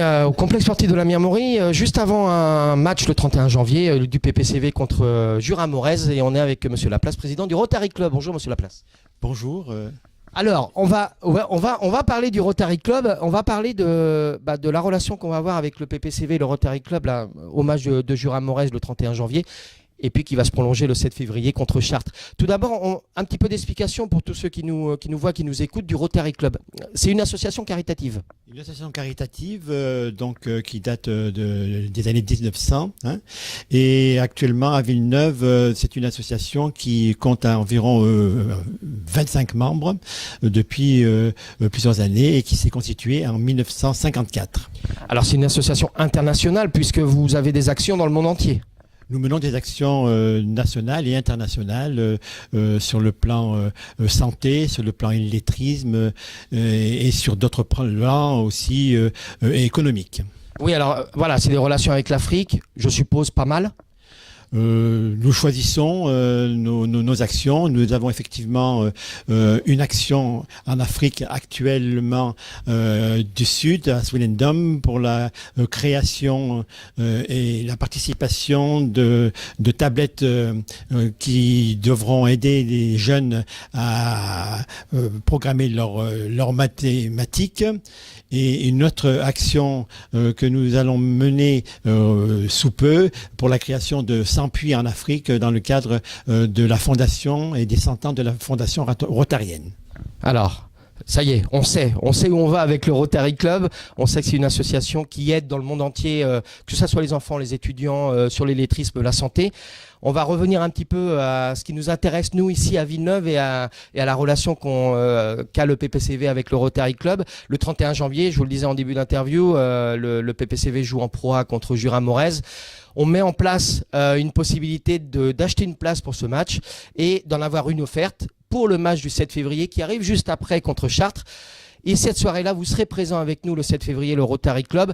Au complexe sportif de la Mire-Maury, juste avant un match le 31 janvier du PPCV contre Jura-Morez, et on est avec Monsieur Laplace, président du Rotary Club. Bonjour Monsieur Laplace. Bonjour. Alors, on va parler du Rotary Club, on va parler de la relation qu'on va avoir avec le PPCV et le Rotary Club là, au match de Jura-Morez le 31 janvier. Et puis qui va se prolonger le 7 février contre Chartres. Tout d'abord, un petit peu d'explication pour tous ceux qui nous voient, qui nous écoutent, du Rotary Club. C'est une association caritative. Une association caritative qui date des années 1900. Hein, et actuellement, à Villeneuve, c'est une association qui compte à environ 25 membres depuis plusieurs années et qui s'est constituée en 1954. Alors, c'est une association internationale puisque vous avez des actions dans le monde entier. Nous menons des actions nationales et internationales sur le plan santé, sur le plan illettrisme et sur d'autres plans aussi économiques. Oui, alors voilà, c'est des relations avec l'Afrique, je suppose pas mal. Nous choisissons nos actions. Nous avons effectivement une action en Afrique actuellement du Sud, à Swellendam, pour la création et la participation de tablettes qui devront aider les jeunes à programmer leurs mathématiques. Et une autre action que nous allons mener sous peu pour la création de 100 puits en Afrique dans le cadre de la fondation et des 100 ans de la fondation rotarienne. Alors, ça y est, on sait où on va avec le Rotary Club. On sait que c'est une association qui aide dans le monde entier, que ce soit les enfants, les étudiants, sur l'illettrisme, la santé. On va revenir un petit peu à ce qui nous intéresse, nous, ici à Villeneuve, et à la relation qu'a le PPCV avec le Rotary Club. Le 31 janvier, je vous le disais en début d'interview, le PPCV joue en Pro A contre Jura-Morez. On met en place une possibilité d'acheter une place pour ce match et d'en avoir une offerte pour le match du 7 février qui arrive juste après contre Chartres. Et cette soirée-là, vous serez présent avec nous le 7 février, le Rotary Club,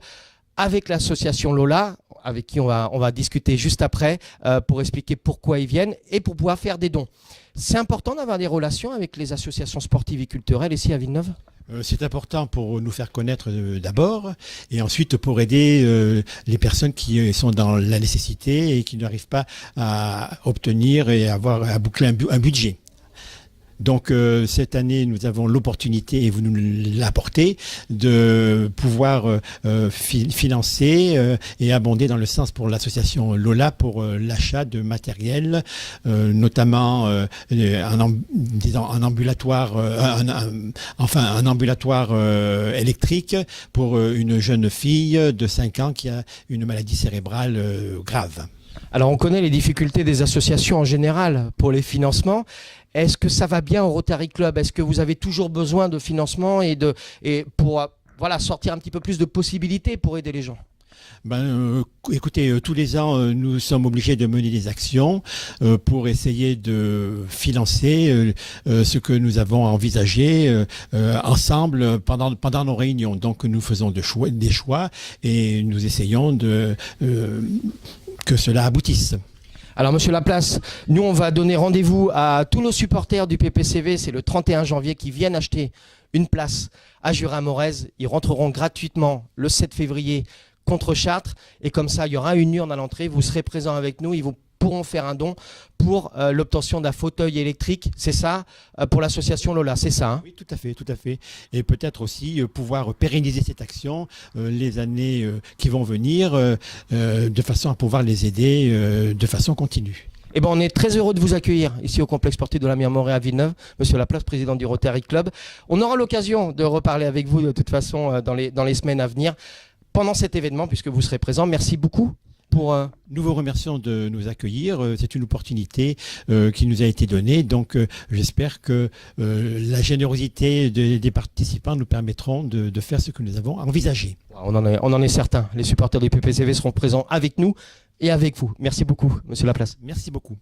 avec l'association Lola, avec qui on va discuter juste après pour expliquer pourquoi ils viennent et pour pouvoir faire des dons. C'est important d'avoir des relations avec les associations sportives et culturelles ici à Villeneuve ? C'est important pour nous faire connaître d'abord et ensuite pour aider les personnes qui sont dans la nécessité et qui n'arrivent pas à obtenir et à boucler un budget. Donc cette année, nous avons l'opportunité, et vous nous l'apportez, de pouvoir financer et abonder dans le sens pour l'association Lola pour l'achat de matériel, notamment un ambulatoire, un ambulatoire électrique pour une jeune fille de 5 ans qui a une maladie cérébrale grave. Alors on connaît les difficultés des associations en général pour les financements. Est-ce que ça va bien au Rotary Club? Est-ce que vous avez toujours besoin de financement et pour sortir un petit peu plus de possibilités pour aider les gens? Écoutez, tous les ans, nous sommes obligés de mener des actions pour essayer de financer ce que nous avons envisagé ensemble pendant nos réunions. Donc nous faisons des choix et nous essayons que cela aboutisse. Alors Monsieur Laplace, nous on va donner rendez-vous à tous nos supporters du PPCV, c'est le 31 janvier, qui viennent acheter une place à Jura-Morez. Ils rentreront gratuitement le 7 février contre Chartres et comme ça il y aura une urne à l'entrée, vous serez présents avec nous, ils pourront faire un don pour l'obtention d'un fauteuil électrique, c'est ça, pour l'association Lola, c'est ça, hein? Oui, tout à fait. Et peut-être aussi pouvoir pérenniser cette action les années qui vont venir, de façon à pouvoir les aider de façon continue. Eh ben, on est très heureux de vous accueillir ici au complexe sportif de la Mire-Maury à Villeneuve. Monsieur Laplace, président du Rotary Club. On aura l'occasion de reparler avec vous de toute façon dans les semaines à venir pendant cet événement puisque vous serez présent. Merci beaucoup. Nous vous remercions de nous accueillir. C'est une opportunité qui nous a été donnée. Donc j'espère que la générosité des participants nous permettront de faire ce que nous avons envisagé. On en est certain. Les supporters du PPCV seront présents avec nous et avec vous. Merci beaucoup, Monsieur Laplace. Merci beaucoup.